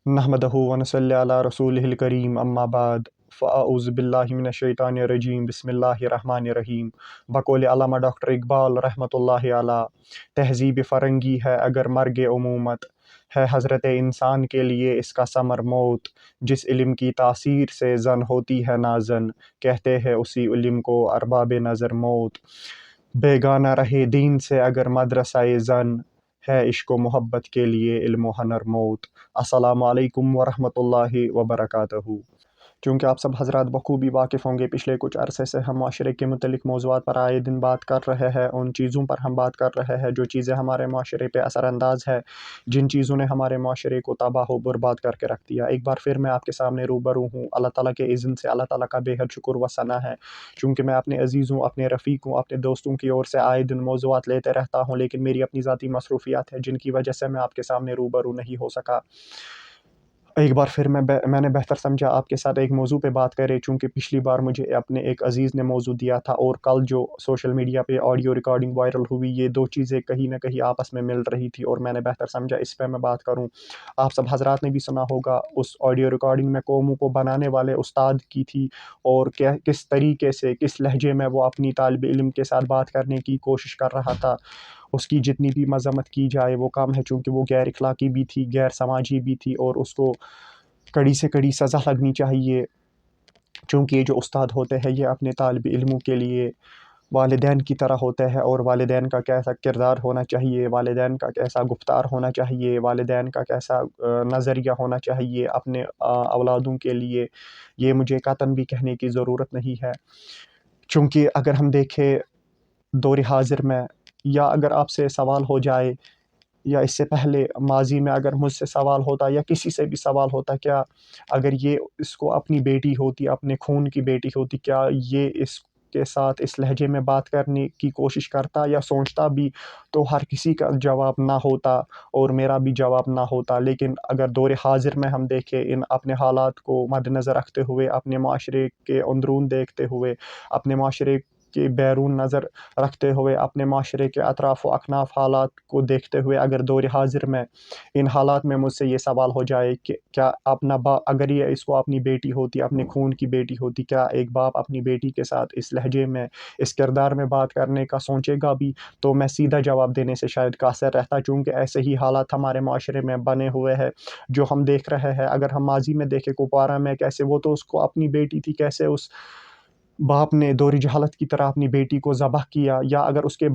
نحمدہ ونصلی علی رسولہ الکریم اما بعد فاعوذ باللہ من الشیطان الرجیم بسم اللہ الرحمن الرحیم۔ بقول علامہ ڈاکٹر اقبال رحمۃ اللہ علیہ، تہذیب فرنگی ہے اگر مرگ امومت، ہے حضرت انسان کے لیے اس کا ثمر موت۔ جس علم کی تاثیر سے زن ہوتی ہے نازن، کہتے ہیں اسی علم کو ارباب نظر موت۔ بیگانہ رہے دین سے اگر مدرسہ زن، ہے عشق و محبت کے لیے علم و ہنر موت۔ السلام علیکم ورحمۃ اللہ وبرکاتہ۔ چونکہ آپ سب حضرات بخوبی واقف ہوں گے، پچھلے کچھ عرصے سے ہم معاشرے کے متعلق موضوعات پر آئے دن بات کر رہے ہیں، ان چیزوں پر ہم بات کر رہے ہیں جو چیزیں ہمارے معاشرے پہ اثر انداز ہے، جن چیزوں نے ہمارے معاشرے کو تباہ و برباد کر کے رکھ دیا۔ ایک بار پھر میں آپ کے سامنے روبرو ہوں، اللہ تعالیٰ کے اذن سے، اللہ تعالیٰ کا بے حد شکر و ثنا ہے، چونکہ میں اپنے عزیزوں، اپنے رفیقوں، اپنے دوستوں کی اور سے آئے دن موضوعات لیتے رہتا ہوں، لیکن میری اپنی ذاتی مصروفیات ہیں جن کی وجہ سے میں آپ کے سامنے روبرو نہیں ہو سکا۔ ایک بار پھر میں نے بہتر سمجھا آپ کے ساتھ ایک موضوع پہ بات کرے، چونکہ پچھلی بار مجھے اپنے ایک عزیز نے موضوع دیا تھا اور کل جو سوشل میڈیا پہ آڈیو ریکارڈنگ وائرل ہوئی، یہ دو چیزیں کہیں نہ کہیں آپس میں مل رہی تھی اور میں نے بہتر سمجھا اس پہ میں بات کروں۔ آپ سب حضرات نے بھی سنا ہوگا، اس آڈیو ریکارڈنگ میں قوموں کو بنانے والے استاد کی تھی اور کس طریقے سے، کس لہجے میں وہ اپنی طالب علم کے ساتھ بات کرنے کی کوشش کر رہا تھا۔ اس کی جتنی بھی مذمت کی جائے وہ کم ہے، چونکہ وہ غیر اخلاقی بھی تھی، غیر سماجی بھی تھی اور اس کو کڑی سے کڑی سزا لگنی چاہیے، چونکہ یہ جو استاد ہوتے ہیں یہ اپنے طالب علموں کے لیے والدین کی طرح ہوتے ہیں، اور والدین کا کیسا کردار ہونا چاہیے، والدین کا کیسا گفتار ہونا چاہیے، والدین کا کیسا نظریہ ہونا چاہیے اپنے اولادوں کے لیے، یہ مجھے قطعاً بھی کہنے کی ضرورت نہیں ہے۔ چونکہ اگر ہم دیکھیں دور حاضر میں، یا اگر آپ سے سوال ہو جائے یا اس سے پہلے ماضی میں اگر مجھ سے سوال ہوتا یا کسی سے بھی سوال ہوتا، کیا اگر یہ اس کو اپنی بیٹی ہوتی، اپنے خون کی بیٹی ہوتی، کیا یہ اس کے ساتھ اس لہجے میں بات کرنے کی کوشش کرتا یا سوچتا بھی، تو ہر کسی کا جواب نہ ہوتا اور میرا بھی جواب نہ ہوتا۔ لیکن اگر دور حاضر میں ہم دیکھیں، ان اپنے حالات کو مد نظر رکھتے ہوئے، اپنے معاشرے کے اندرون دیکھتے ہوئے، اپنے معاشرے کے بیرون نظر رکھتے ہوئے، اپنے معاشرے کے اطراف و اکناف حالات کو دیکھتے ہوئے، اگر دور حاضر میں ان حالات میں مجھ سے یہ سوال ہو جائے کہ کیا اگر یہ اس کو اپنی بیٹی ہوتی، اپنے خون کی بیٹی ہوتی، کیا ایک باپ اپنی بیٹی کے ساتھ اس لہجے میں، اس کردار میں بات کرنے کا سوچے گا بھی؟ تو میں سیدھا جواب دینے سے شاید قاصر رہتا، چونکہ ایسے ہی حالات ہمارے معاشرے میں بنے ہوئے ہیں جو ہم دیکھ رہے ہیں۔ اگر ہم ماضی میں دیکھیں کپوارہ میں، کیسے وہ تو اس کو اپنی بیٹی تھی، کیسے اس باپ نے دوری جہالت کی طرح اپنی بیٹی کو ذبح کیا، یا اگر اس کے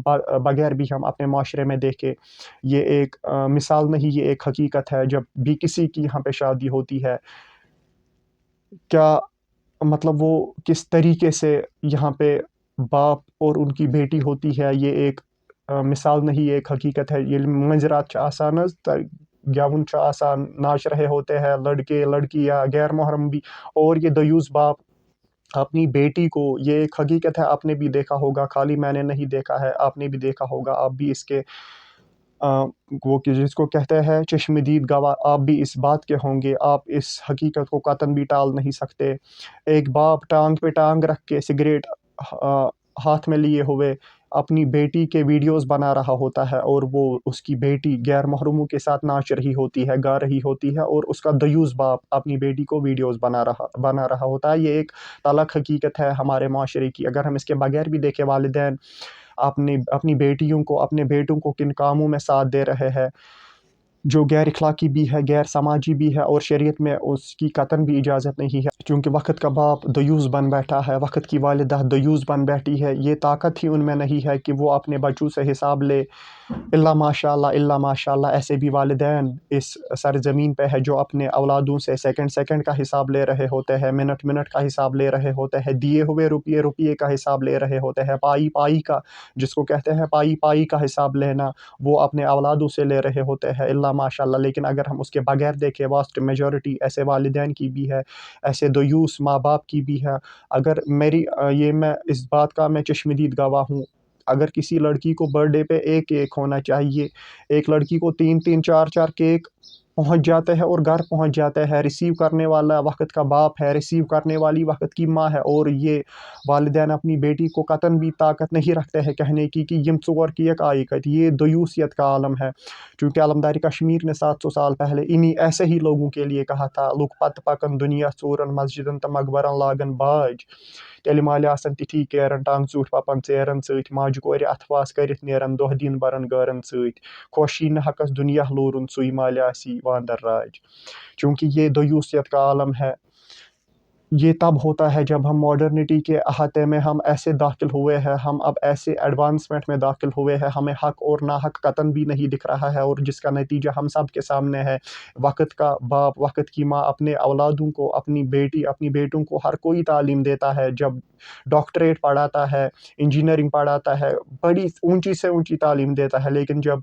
بغیر بھی ہم اپنے معاشرے میں دیکھیں، یہ ایک مثال نہیں، یہ ایک حقیقت ہے۔ جب بھی کسی کی یہاں پہ شادی ہوتی ہے، کیا مطلب وہ کس طریقے سے یہاں پہ باپ اور ان کی بیٹی ہوتی ہے، یہ ایک مثال نہیں، یہ ایک حقیقت ہے۔ یہ منظرات چھ آسان گیون چھ آسان، ناچ رہے ہوتے ہیں لڑکے لڑکی یا غیر محرم بھی، اور یہ دیوس باپ اپنی بیٹی کو، یہ ایک حقیقت ہے، آپ نے بھی دیکھا ہوگا، خالی میں نے نہیں دیکھا ہے، آپ نے بھی دیکھا ہوگا، آپ بھی اس کے وہ جس کو کہتے ہیں چشمدید گواہ، آپ بھی اس بات کے ہوں گے، آپ اس حقیقت کو قطعاً بھی ٹال نہیں سکتے۔ ایک باپ ٹانگ پہ ٹانگ رکھ کے، سگریٹ ہاتھ میں لیے ہوئے اپنی بیٹی کے ویڈیوز بنا رہا ہوتا ہے، اور وہ اس کی بیٹی غیر محرموں کے ساتھ ناچ رہی ہوتی ہے، گا رہی ہوتی ہے، اور اس کا دیوس باپ اپنی بیٹی کو ویڈیوز بنا رہا ہوتا ہے۔ یہ ایک تلخ حقیقت ہے ہمارے معاشرے کی۔ اگر ہم اس کے بغیر بھی دیکھیں، والدین اپنی بیٹیوں کو، اپنے بیٹوں کو کن کاموں میں ساتھ دے رہے ہیں جو غیر اخلاقی بھی ہے، غیر سماجی بھی ہے، اور شریعت میں اس کی قطعاً بھی اجازت نہیں ہے، چونکہ وقت کا باپ دیوس بن بیٹھا ہے، وقت کی والدہ دیوس بن بیٹھی ہے۔ یہ طاقت ہی ان میں نہیں ہے کہ وہ اپنے بچوں سے حساب لے، اللہ ماشاء اللہ، اللہ ماشاء اللہ۔ ایسے بھی والدین اس سرزمین پہ ہے جو اپنے اولادوں سے سیکنڈ سیکنڈ کا حساب لے رہے ہوتے ہیں، منٹ منٹ کا حساب لے رہے ہوتے ہیں، دیے ہوئے روپیے روپیے کا حساب لے رہے ہوتے ہیں، پائی پائی کا، جس کو کہتے ہیں پائی پائی کا حساب لینا، وہ اپنے اولادوں سے لے رہے ہوتے ہیں، اللہ ماشاء اللہ۔ لیکن اگر ہم اس کے بغیر دیکھیں، واسٹ میجورٹی ایسے والدین کی بھی ہے، ایسے دیوس ماں باپ کی بھی ہے۔ اگر میں اس بات کا میں چشمدید گواہ ہوں، اگر کسی لڑکی کو برتھ ڈے پہ ایک کیک ہونا چاہیے، ایک لڑکی کو 3 3 4 4 کیک پہنچ جاتا ہے اور گھر پہنچ جاتا ہے. ریسیو کرنے والا وقت کا باپ ہے، ریسیو کرنے والی وقت کی ماں ہے، اور یہ والدین اپنی بیٹی کو قطن بھی طاقت نہیں رکھتے ہیں کہنے کی کہ یم ژور کیک آئی کت. یہ دیوسیت کا عالم ہے. چونکہ علمداری کشمیر نے 700 سال پہلے انہی ایسے ہی لوگوں کے لیے کہا تھا، لُک پت پکن دنیا ژورن مسجدن تو مقبرن لاگن باج. تیلہِ مالہِ آسن تِتھی کیرن ٹانگ ژوٗٹھۍ پپن ژیرن سۭتۍ، ماجہِ کورِ اتھواس کٔرِتھ نیرن دۄہ دِن برن گٲرن سۭتۍ. خوش یی نہٕ حقس دنیا لورُن سُے مالہِ آسی واندر راج. چونکہ یہ دیوسیت کا عالم ہے. یہ تب ہوتا ہے جب ہم ماڈرنٹی کے احاطے میں ہم ایسے داخل ہوئے ہیں، ہم اب ایسے ایڈوانسمنٹ میں داخل ہوئے ہیں، ہمیں حق اور ناحق قطن بھی نہیں دکھ رہا ہے، اور جس کا نتیجہ ہم سب کے سامنے ہے. وقت کا باپ، وقت کی ماں اپنے اولادوں کو، اپنی بیٹی، اپنی بیٹوں کو ہر کوئی تعلیم دیتا ہے. جب ڈاکٹریٹ پڑھاتا ہے، انجینئرنگ پڑھاتا ہے، بڑی اونچی سے اونچی تعلیم دیتا ہے، لیکن جب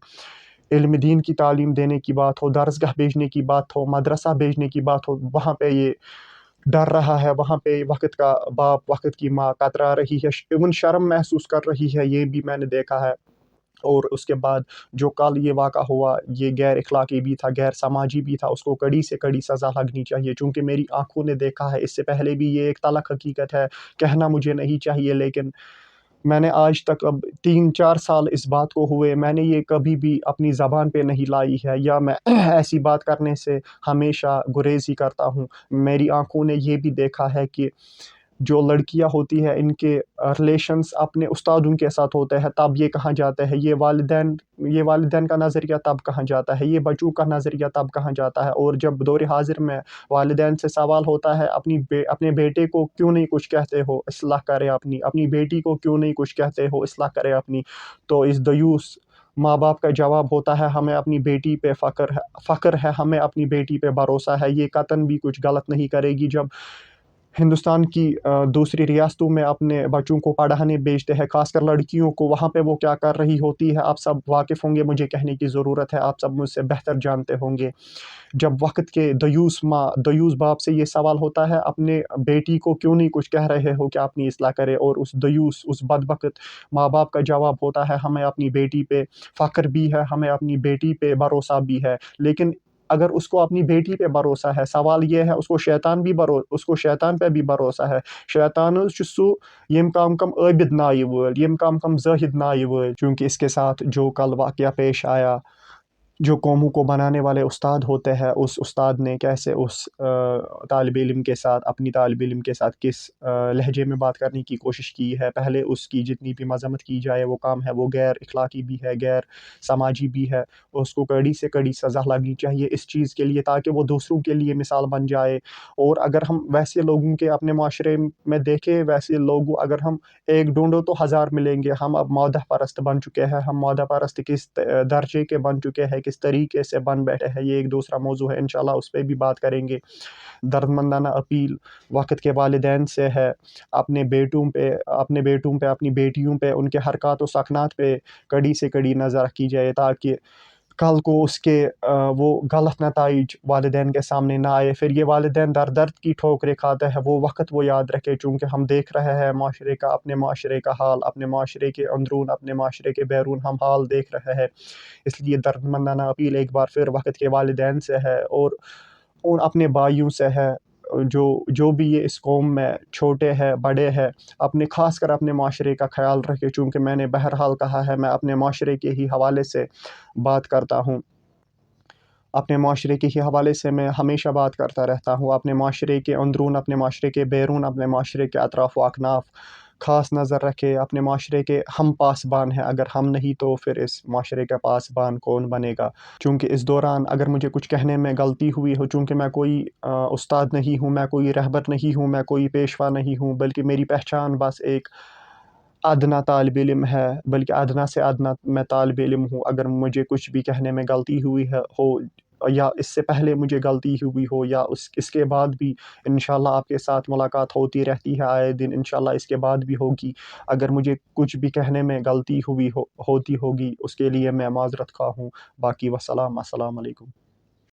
علم دین کی تعلیم دینے کی بات ہو، درسگاہ بھیجنے کی بات ہو، مدرسہ بھیجنے کی بات ہو، وہاں پہ یہ ڈر رہا ہے. وہاں پہ وقت کا باپ، وقت کی ماں کترا رہی ہے، ایون شرم محسوس کر رہی ہے. یہ بھی میں نے دیکھا ہے. اور اس کے بعد جو کل یہ واقعہ ہوا، یہ غیر اخلاقی بھی تھا، غیر سماجی بھی تھا، اس کو کڑی سے کڑی سزا لگنی چاہیے. چونکہ میری آنکھوں نے دیکھا ہے، اس سے پہلے بھی یہ ایک تلخ حقیقت ہے، کہنا مجھے نہیں چاہیے، لیکن میں نے آج تک اب 3-4 سال اس بات کو ہوئے، میں نے یہ کبھی بھی اپنی زبان پہ نہیں لائی ہے، یا میں ایسی بات کرنے سے ہمیشہ گریز ہی کرتا ہوں. میری آنکھوں نے یہ بھی دیکھا ہے کہ جو لڑکیاں ہوتی ہیں، ان کے ریلیشنز اپنے استادوں کے ساتھ ہوتے ہیں، تب یہ کہاں جاتے ہیں، یہ والدین کا نظریہ تب کہاں جاتا ہے، یہ بچوں کا نظریہ تب کہاں جاتا ہے. اور جب دور حاضر میں والدین سے سوال ہوتا ہے، اپنے بیٹے کو کیوں نہیں کچھ کہتے ہو، اصلاح کرے اپنی بیٹی کو کیوں نہیں کچھ کہتے ہو، اصلاح کرے اپنی، تو اس دیوس ماں باپ کا جواب ہوتا ہے، ہمیں اپنی بیٹی پہ فخر ہے، ہمیں اپنی بیٹی پہ بھروسہ ہے، یہ قطن بھی کچھ غلط نہیں کرے گی. جب ہندوستان کی دوسری ریاستوں میں اپنے بچوں کو پڑھانے بھیجتے ہیں، خاص کر لڑکیوں کو، وہاں پہ وہ کیا کر رہی ہوتی ہے، آپ سب واقف ہوں گے، مجھے کہنے کی ضرورت ہے، آپ سب مجھ سے بہتر جانتے ہوں گے. جب وقت کے دیوس باپ سے یہ سوال ہوتا ہے، اپنے بیٹی کو کیوں نہیں کچھ کہہ رہے ہو کہ اپنی اصلاح کرے، اور اس بدبخت ماں باپ کا جواب ہوتا ہے، ہمیں اپنی بیٹی پہ فخر بھی ہے، ہمیں اپنی بیٹی پہ بھروسہ بھی ہے. لیکن اگر اس کو اپنی بیٹی پہ بھروسہ ہے، سوال یہ ہے، اس کو شیطان پہ بھی بھروسہ ہے. شیطان حظ چھُ سُہ یم کم عابد نایہِ وٲلۍ، یم کم زاہد نایہِ وٲلۍ. چونکہ اس کے ساتھ جو کل واقعہ پیش آیا، جو قوموں کو بنانے والے استاد ہوتے ہیں، اس استاد نے کیسے اس طالب علم کے ساتھ، اپنی طالب علم کے ساتھ کس لہجے میں بات کرنے کی کوشش کی ہے. پہلے اس کی جتنی بھی مذمت کی جائے وہ کام ہے، وہ غیر اخلاقی بھی ہے، غیر سماجی بھی ہے. اس کو کڑی سے کڑی سزا لگنی چاہیے اس چیز کے لیے، تاکہ وہ دوسروں کے لیے مثال بن جائے. اور اگر ہم ویسے لوگوں کے اپنے معاشرے میں دیکھیں، ویسے لوگوں اگر ہم ایک ڈھونڈو تو 1000 ملیں گے. ہم اب مادہ پرست بن چکے ہیں. ہم مادہ پرست کس درجے کے بن چکے ہیں، کس طریقے سے بن بیٹھے ہیں، یہ ایک دوسرا موضوع ہے، انشاءاللہ اس پہ بھی بات کریں گے. دردمندانہ اپیل وقت کے والدین سے ہے، اپنے بیٹوں پہ، اپنی بیٹیوں پہ، ان کے حرکات و سکنات پہ کڑی سے کڑی نظر رکھی جائے، تاکہ کل کو اس کے وہ غلط نتائج والدین کے سامنے نہ آئے. پھر یہ والدین درد کی ٹھوکریں کھاتے ہیں، وہ وقت وہ یاد رکھے. چونکہ ہم دیکھ رہے ہیں اپنے معاشرے کا حال، اپنے معاشرے کے اندرون، اپنے معاشرے کے بیرون ہم حال دیکھ رہے ہیں. اس لیے دردمندانہ اپیل ایک بار پھر وقت کے والدین سے ہے، اور ان اپنے بھائیوں سے ہے، جو بھی یہ اس قوم میں چھوٹے ہیں، بڑے ہیں، خاص کر اپنے معاشرے کا خیال رکھے. چونکہ میں نے بہرحال کہا ہے، میں اپنے معاشرے کے ہی حوالے سے بات کرتا ہوں. اپنے معاشرے کے ہی حوالے سے میں ہمیشہ بات کرتا رہتا ہوں. اپنے معاشرے کے اندرون، اپنے معاشرے کے بیرون، اپنے معاشرے کے اطراف و اکناف خاص نظر رکھے. اپنے معاشرے کے ہم پاسبان ہیں، اگر ہم نہیں تو پھر اس معاشرے کا پاسبان کون بنے گا. چونکہ اس دوران اگر مجھے کچھ کہنے میں غلطی ہوئی ہو، چونکہ میں کوئی استاد نہیں ہوں، میں کوئی رہبر نہیں ہوں، میں کوئی پیشوا نہیں ہوں، بلکہ میری پہچان بس ایک ادنا طالب علم ہے، بلکہ ادنا سے ادنا میں طالب علم ہوں. اگر مجھے کچھ بھی کہنے میں غلطی ہوئی ہو، یا اس سے پہلے مجھے غلطی ہوئی ہو، یا اس کے بعد بھی، انشاءاللہ آپ کے ساتھ ملاقات ہوتی رہتی ہے آئے دن، انشاءاللہ اس کے بعد بھی ہوگی. اگر مجھے کچھ بھی کہنے میں غلطی ہوتی ہوگی، اس کے لیے میں معذرت خواہ ہوں. باقی السلام علیکم.